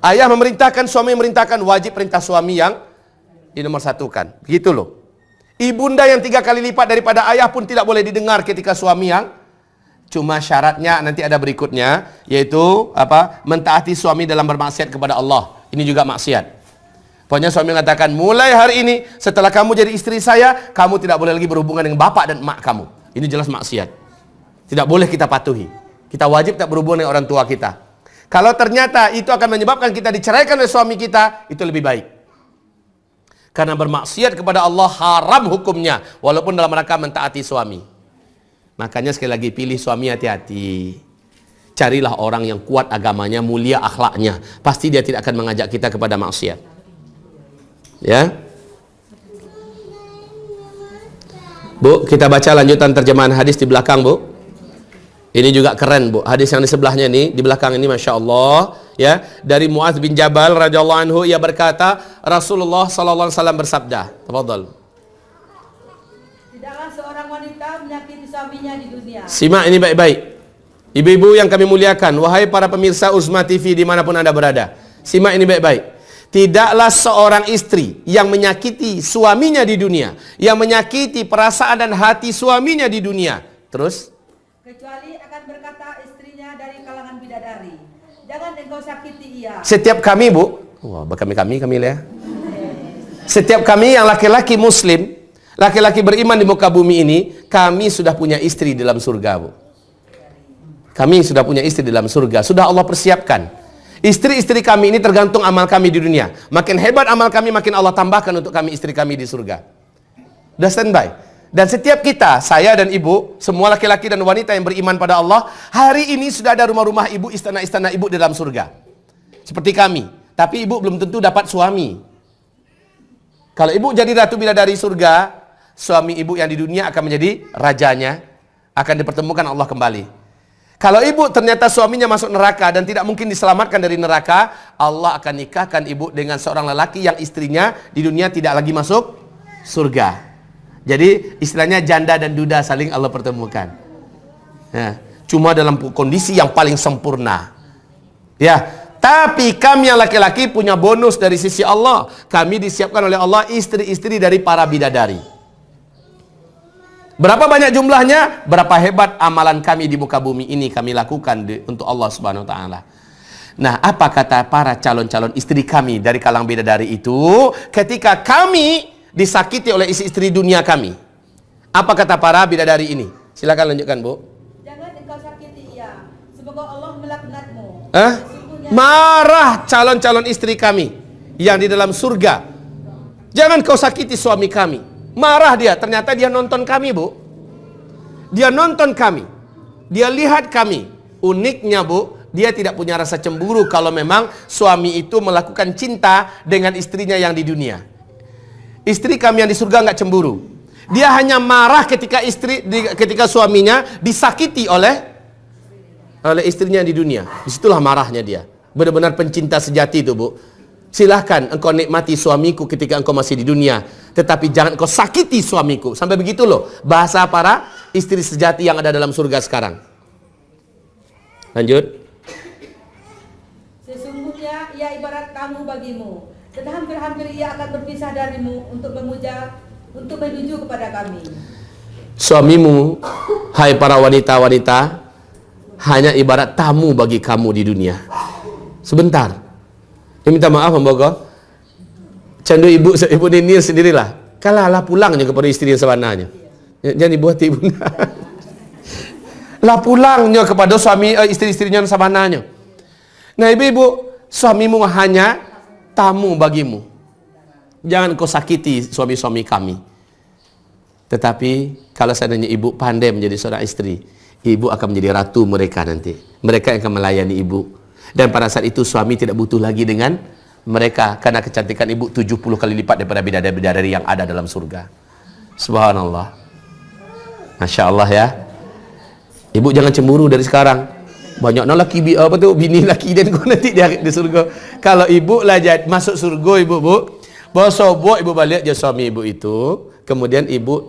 Ayah memerintahkan, suami memerintahkan, wajib perintah suami yang dinomorsatukan. Begitu loh. Ibunda yang 3 kali lipat daripada ayah pun tidak boleh didengar ketika suami yang Cuma syaratnya nanti ada berikutnya, yaitu apa? Mentaati suami dalam bermaksiat kepada Allah. Ini juga maksiat. Pokoknya suami mengatakan, mulai hari ini setelah kamu jadi istri saya, kamu tidak boleh lagi berhubungan dengan bapak dan emak kamu. Ini jelas maksiat. Tidak boleh kita patuhi. Kita wajib tak berhubungan dengan orang tua kita. Kalau ternyata itu akan menyebabkan kita diceraikan oleh suami kita, itu lebih baik. Karena bermaksiat kepada Allah haram hukumnya, walaupun dalam rangka mentaati suami. Makanya sekali lagi pilih suami hati-hati. Carilah orang yang kuat agamanya, mulia akhlaknya. Pasti dia tidak akan mengajak kita kepada maksiat. Ya. Bu, kita baca lanjutan terjemahan hadis di belakang, Bu. Ini juga keren, Bu. Hadis yang di sebelahnya ini, di belakang ini, Masya Allah. Ya, dari Mu'adz bin Jabal radhiyallahu anhu, ia berkata, Rasulullah sallallahu alaihi wasallam bersabda. Tafadhal. Tidaklah seorang wanita menyakiti suaminya di dunia. Simak ini baik-baik. Ibu-ibu yang kami muliakan, wahai para pemirsa Uzma TV dimanapun Anda berada. Simak ini baik-baik. Tidaklah seorang istri yang menyakiti suaminya di dunia, yang menyakiti perasaan dan hati suaminya di dunia. Terus? Kecuali akan berkata istrinya dari kalangan bidadari. Jangan engkau sakiti ia. Setiap kami, Bu. Wah, kami ya. Setiap kami yang laki-laki muslim, laki-laki beriman di muka bumi ini, kami sudah punya istri di dalam surga, Bu. Kami sudah punya istri di dalam surga. Sudah Allah persiapkan. Istri-istri kami ini tergantung amal kami di dunia. Makin hebat amal kami, makin Allah tambahkan untuk kami istri kami di surga. Sudah standby. Dan setiap kita, saya dan ibu, semua laki-laki dan wanita yang beriman pada Allah, hari ini sudah ada rumah-rumah ibu, istana-istana ibu di dalam surga. Seperti kami. Tapi ibu belum tentu dapat suami. Kalau ibu jadi ratu bidadari surga, suami ibu yang di dunia akan menjadi rajanya, akan dipertemukan Allah kembali. Kalau ibu ternyata suaminya masuk neraka dan tidak mungkin diselamatkan dari neraka, Allah akan nikahkan ibu dengan seorang lelaki yang istrinya di dunia tidak lagi masuk surga. Jadi istilahnya janda dan duda saling Allah pertemukan. Ya, cuma dalam kondisi yang paling sempurna. Ya, tapi kami yang laki-laki punya bonus dari sisi Allah. Kami disiapkan oleh Allah istri-istri dari para bidadari. Berapa banyak jumlahnya? Berapa hebat amalan kami di muka bumi ini kami lakukan untuk Allah Subhanahu wa taala. Nah, apa kata para calon-calon istri kami dari kalangan bidadari itu ketika kami disakiti oleh istri-istri dunia kami? Apa kata para bidadari ini? Silakan lanjutkan, Bu. Jangan engkau sakiti ia. Semoga Allah melaknatmu. Marah calon-calon istri kami yang di dalam surga. Jangan kau sakiti suami kami. Marah dia. Ternyata dia nonton kami, Bu. Dia nonton kami. Dia lihat kami. Uniknya, Bu, dia tidak punya rasa cemburu kalau memang suami itu melakukan cinta dengan istrinya yang di dunia. Istri kami yang di surga nggak cemburu. Dia hanya marah ketika suaminya disakiti oleh istrinya di dunia. Disitulah marahnya dia. Benar-benar pencinta sejati itu, Bu. Silahkan engkau nikmati suamiku ketika engkau masih di dunia, tetapi jangan engkau sakiti suamiku. Sampai begitu loh bahasa para istri sejati yang ada dalam surga sekarang. Lanjut. Sesungguhnya ia ibarat kamu bagimu, dan hampir-hampir ia akan berpisah darimu untuk menuju kepada kami. Suamimu, hai para wanita-wanita, hanya ibarat tamu bagi kamu di dunia. Sebentar. Minta maaf, Mbak. Candu ibu Ninir sendirilah. Kalalah pulangnya kepada istri yang sebenarnya. Jangan dibuat ibu. Lah pulangnya kepada suami istri-istrinya yang sebenarnya. Nah, ibu-ibu, suamimu hanya tamu bagimu. Jangan kau sakiti suami-suami kami. Tetapi kalau seandainya ibu pandai menjadi seorang istri, ibu akan menjadi ratu mereka nanti. Mereka yang akan melayani ibu. Dan pada saat itu suami tidak butuh lagi dengan mereka, karena kecantikan ibu 70 kali lipat daripada bidadari-bidadari yang ada dalam surga. Subhanallah. Masya Allah ya. Ibu jangan cemburu dari sekarang. Banyak laki bini laki dan kau nanti di surga. Kalau ibu lah masuk surga, ibu, Bu, bawa sobok ibu balik je suami ibu itu. Kemudian ibu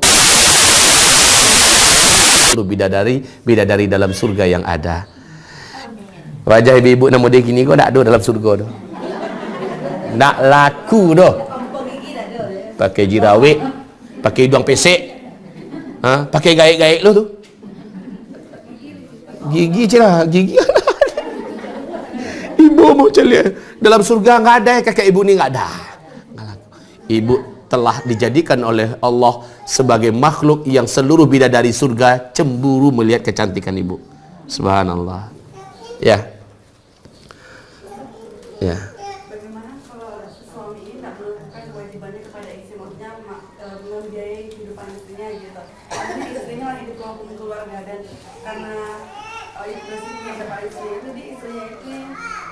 bidadari dalam surga yang ada. Wajah ibu-ibu nama dia gini kau tak ada dalam surga tu. Tak laku dah. Pakai jirawik, pakai hidung pesek, pakai gaik-gaik lo tu. Gigi je lah, gigi. Ibu mau cari dalam surga nggak ada ya, kakek ibu ni nggak ada. Ibu telah dijadikan oleh Allah sebagai makhluk yang seluruh bidadari surga cemburu melihat kecantikan ibu. Subhanallah. Ya. Ya. Bagaimana kalau suami ini tak melakukan kewajibannya kepada istri, maksudnya membiayai kehidupan istrinya gitu. Karena istrinya lagi di keluarga dan karena istri yang dapat istri itu di istrinya itu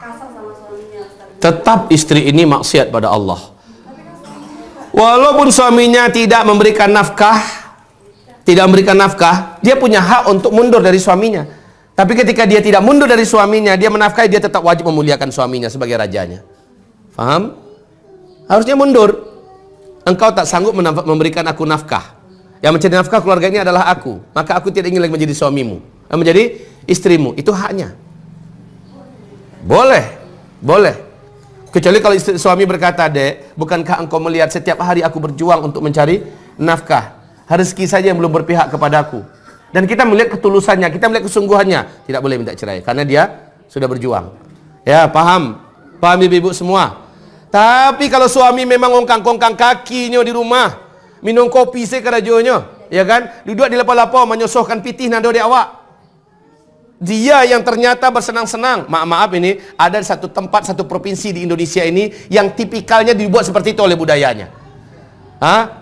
kasar sama suaminya. Tetap istri ini maksiat pada Allah. Walaupun suaminya tidak memberikan nafkah, dia punya hak untuk mundur dari suaminya. Tapi ketika dia tidak mundur dari suaminya, dia menafkahi, dia tetap wajib memuliakan suaminya sebagai rajanya. Faham? Harusnya mundur. Engkau tak sanggup memberikan aku nafkah. Yang mencari nafkah keluarga ini adalah aku. Maka aku tidak ingin lagi menjadi suamimu, menjadi istrimu. Itu haknya. Boleh. Boleh. Kecuali kalau suami berkata, "Dek, bukankah engkau melihat setiap hari aku berjuang untuk mencari nafkah? Rezeki saja yang belum berpihak kepadaku." Dan kita melihat ketulusannya, kita melihat kesungguhannya. Tidak boleh minta cerai, karena dia sudah berjuang. Ya, paham? Paham ibu-ibu semua? Tapi kalau suami memang ongkang-ongkang kakinya di rumah, minum kopi sekerajonyo, ya kan? Duduk di lapau-lapau menyosohkan pitih nado di awak. Dia yang ternyata bersenang-senang. Maaf ini, ada satu tempat, satu provinsi di Indonesia ini yang tipikalnya dibuat seperti itu oleh budayanya.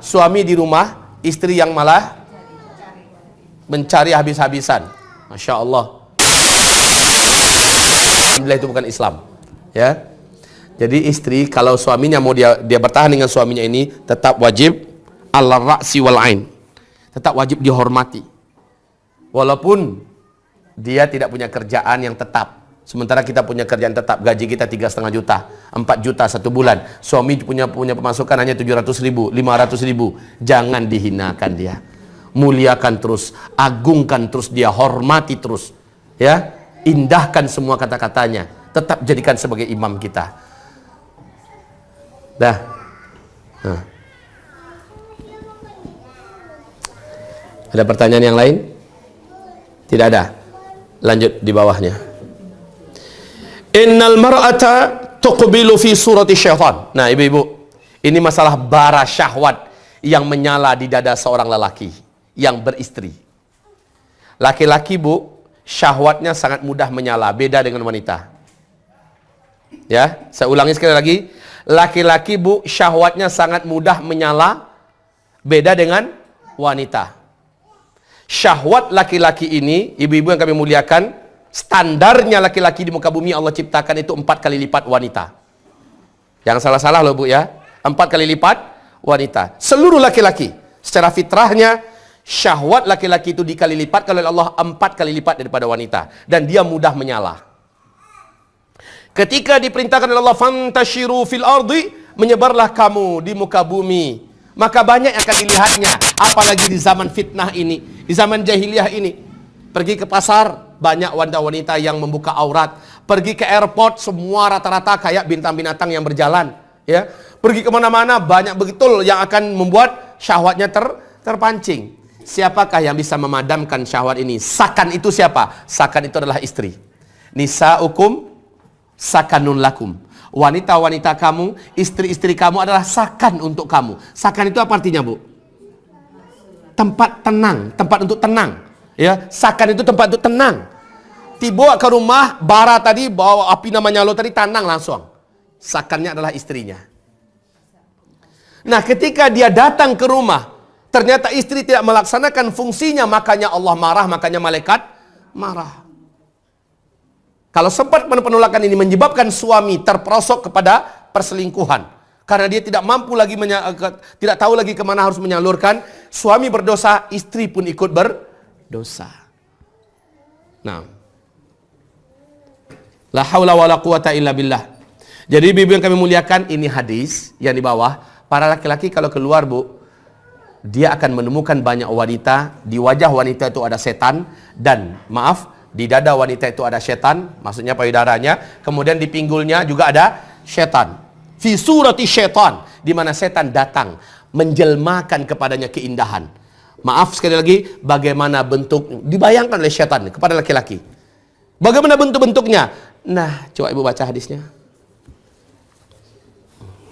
Suami di rumah, istri yang malah mencari habis-habisan. Masya Allah. Alhamdulillah itu bukan Islam. Ya. Jadi istri kalau suaminya mau dia bertahan dengan suaminya ini, tetap wajib ala ra'si wal ain. Tetap wajib dihormati. Walaupun dia tidak punya kerjaan yang tetap. Sementara kita punya kerjaan tetap, gaji kita 3,5 juta, 4 juta satu bulan. Suami punya pemasukan hanya 700.000, 500.000. Jangan dihinakan dia. Muliakan terus, agungkan terus dia, hormati terus, ya, indahkan semua kata-katanya, tetap jadikan sebagai imam kita. Dah. Ada pertanyaan yang lain? Tidak ada. Lanjut di bawahnya. Innal mar'ata tuqbilu fi surati syaitan. Nah, ibu-ibu, ini masalah bara syahwat yang menyala di dada seorang lelaki yang beristri. Laki-laki, bu, syahwatnya sangat mudah menyala, beda dengan wanita. Ya, saya ulangi sekali lagi. Laki-laki, bu, syahwatnya sangat mudah menyala, beda dengan wanita. Syahwat laki-laki ini, ibu-ibu yang kami muliakan, standarnya laki-laki di muka bumi Allah ciptakan itu 4 kali lipat wanita. Yang salah-salah loh, bu, ya. 4 kali lipat wanita. Seluruh laki-laki secara fitrahnya syahwat laki-laki itu dikali lipat oleh Allah 4 kali lipat daripada wanita, dan dia mudah menyala. Ketika diperintahkan oleh Allah, fantashiru fil ardi, menyebarlah kamu di muka bumi, maka banyak yang akan dilihatnya. Apalagi di zaman fitnah ini, di zaman jahiliyah ini. Pergi ke pasar, banyak wanita-wanita yang membuka aurat. Pergi ke airport, semua rata-rata kayak bintang binatang yang berjalan, ya. Pergi kemana-mana, banyak betul yang akan membuat syahwatnya terpancing. Siapakah yang bisa memadamkan syahwat ini? Sakan itu siapa? Sakan itu adalah istri. Nisa'ukum sakanun lakum. Wanita-wanita kamu, istri-istri kamu adalah sakan untuk kamu. Sakan itu apa artinya, bu? Tempat tenang, tempat untuk tenang. Ya, sakan itu tempat untuk tenang. Tiba ke rumah, bara tadi, bawa api namanya lo tadi, tenang langsung. Sakannya adalah istrinya. Nah, ketika dia datang ke rumah, ternyata istri tidak melaksanakan fungsinya, makanya Allah marah, makanya malaikat marah. Kalau sempat penolakan ini menyebabkan suami terperosok kepada perselingkuhan, karena dia tidak mampu lagi, tidak tahu lagi kemana harus menyalurkan, suami berdosa, istri pun ikut berdosa. Nah, la haula wala quwata illa billah. Jadi ibu yang kami muliakan, ini hadis yang di bawah. Para laki-laki kalau keluar, bu, dia akan menemukan banyak wanita. Di wajah wanita itu ada setan, dan maaf, di dada wanita itu ada setan, maksudnya payudaranya. Kemudian di pinggulnya juga ada setan. Fi surati syaitan, di mana setan datang menjelmakan kepadanya keindahan. Maaf sekali lagi, bagaimana bentuk dibayangkan oleh setan kepada laki-laki. Bagaimana bentuk-bentuknya? Nah, coba ibu baca hadisnya.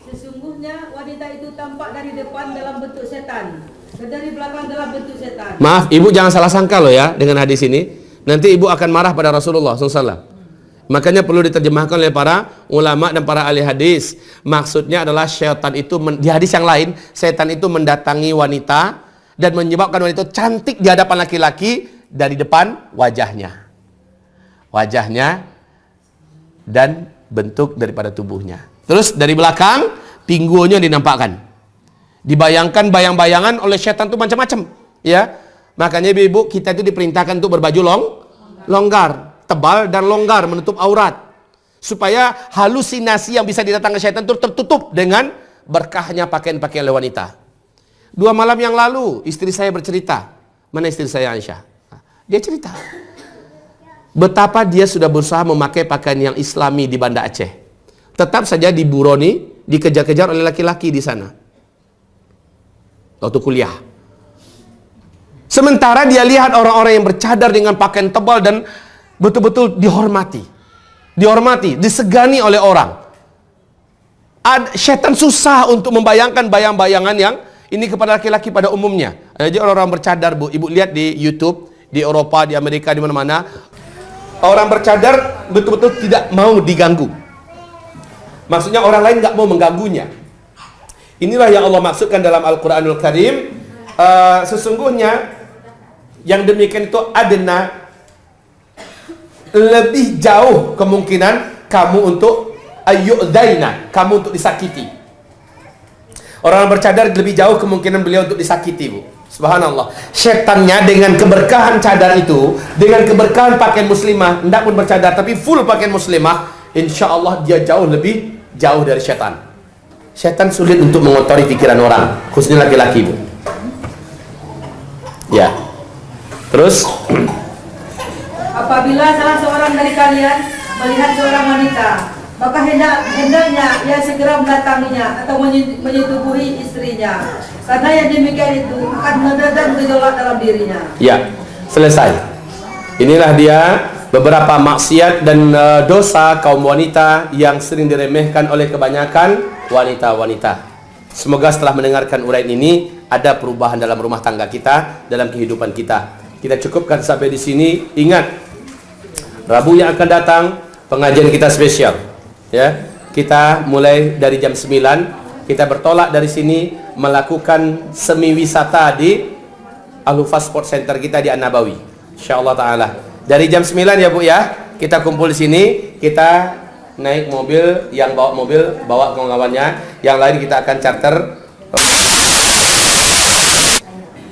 Sesungguhnya wanita itu tampak dari depan dalam bentuk setan dan dari belakang dalam bentuk setan. Maaf, ibu jangan salah sangka loh ya dengan hadis ini. Nanti ibu akan marah pada Rasulullah SAW. Makanya perlu diterjemahkan oleh para ulama dan para ahli hadis. Maksudnya adalah syaitan itu, di hadis yang lain, setan itu mendatangi wanita dan menyebabkan wanita cantik di hadapan laki-laki dari depan wajahnya. Wajahnya dan bentuk daripada tubuhnya. Terus dari belakang, pinggulnya dinampakkan. Dibayangkan bayang-bayangan oleh syaitan itu macam-macam. Ya, makanya ibu-ibu kita itu diperintahkan untuk berbaju longgar. Tebal dan longgar menutup aurat supaya halusinasi yang bisa didatangkan syaitan itu tertutup dengan berkahnya pakaian-pakaian oleh wanita. 2 malam yang lalu istri saya bercerita. Mana istri saya Aisyah? Dia cerita betapa dia sudah berusaha memakai pakaian yang islami di Banda Aceh. Tetap saja diburoni, dikejar-kejar oleh laki-laki di sana waktu kuliah. Sementara dia lihat orang-orang yang bercadar dengan pakaian tebal dan betul-betul dihormati, disegani oleh orang. Syaitan susah untuk membayangkan bayang-bayangan yang ini kepada laki-laki pada umumnya. Jadi orang-orang bercadar, Bu, ibu lihat di YouTube, di Eropa, di Amerika, di mana-mana, orang bercadar betul-betul tidak mau diganggu. Maksudnya orang lain nggak mau mengganggunya. Inilah yang Allah maksudkan dalam Al-Quranul Karim. Sesungguhnya yang demikian itu adna, lebih jauh kemungkinan kamu untuk ayyudaina, kamu untuk disakiti. Orang bercadar lebih jauh kemungkinan beliau untuk disakiti, Bu. Subhanallah. Setannya dengan keberkahan cadar itu, dengan keberkahan pakaian muslimah, tidak pun bercadar tapi full pakaian muslimah, insya Allah dia lebih jauh dari setan. Setan sulit untuk mengotori pikiran orang, khususnya laki-laki, Bu. Ya. Terus Apabila salah seorang dari kalian melihat seorang wanita, maka hendaknya ia segera mendatanginya atau menyetubuhi istrinya, karena yang demikian itu akan meredam gejolak dalam dirinya. Ya, selesai. Inilah dia beberapa maksiat dan dosa kaum wanita yang sering diremehkan oleh kebanyakan wanita-wanita. Semoga setelah mendengarkan uraian ini ada perubahan dalam rumah tangga kita, dalam kehidupan kita. Kita cukupkan sampai di sini. Ingat, Rabu yang akan datang pengajian kita spesial. Ya, kita mulai dari jam 9 kita bertolak dari sini melakukan semi wisata di Al-Hufaz Sport Center kita di An-Nabawi. Insyaallah taala. Dari jam 9 ya, Bu ya. Kita kumpul di sini, kita naik mobil, yang bawa mobil bawa kawan-kawannya, yang lain kita akan charter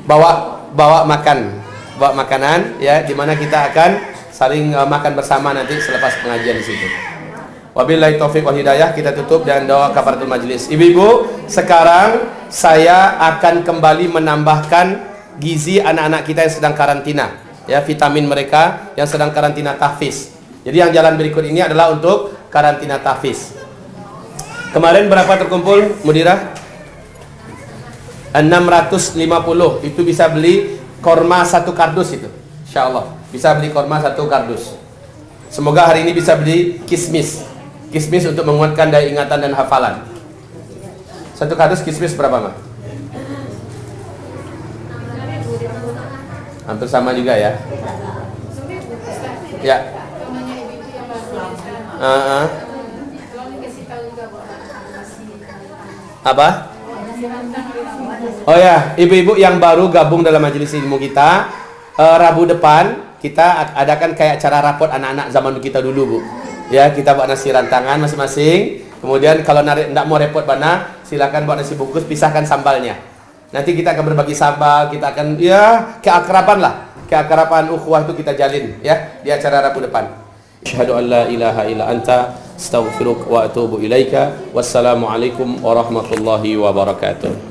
bawa makanan ya, di mana kita akan saling makan bersama nanti selepas pengajian di situ. Wabillahi taufik wal hidayah. Kita tutup dan doa kafaratul majlis. Ibu-ibu, sekarang saya akan kembali menambahkan gizi anak-anak kita yang sedang karantina, ya, vitamin mereka yang sedang karantina tahfiz. Jadi yang jalan berikut ini adalah untuk karantina tahfiz. Kemarin berapa terkumpul, Mudirah? 650. Itu bisa beli korma 1 kardus itu. Insyaallah bisa beli korma 1 kardus. Semoga hari ini bisa beli kismis untuk menguatkan daya ingatan dan hafalan. 1 kardus kismis berapa, Mah? Hampir sama juga ya. Ya. Apa? Oh ya, ibu-ibu yang baru gabung dalam majelis ilmu kita, Rabu depan kita adakan kayak acara rapot anak-anak zaman kita dulu, Bu. Ya, kita bawa nasi rantangan masing-masing. Kemudian kalau enggak mau repot bana, silakan bawa nasi bungkus, pisahkan sambalnya. Nanti kita akan berbagi sambal, kita akan ya keakraban lah. Keakraban ukhuwah itu kita jalin ya di acara Rabu depan. Asyhadu an la ilaha illa anta astaghfiruka wa atubu ilaika. Wassalamualaikum warahmatullahi wabarakatuh.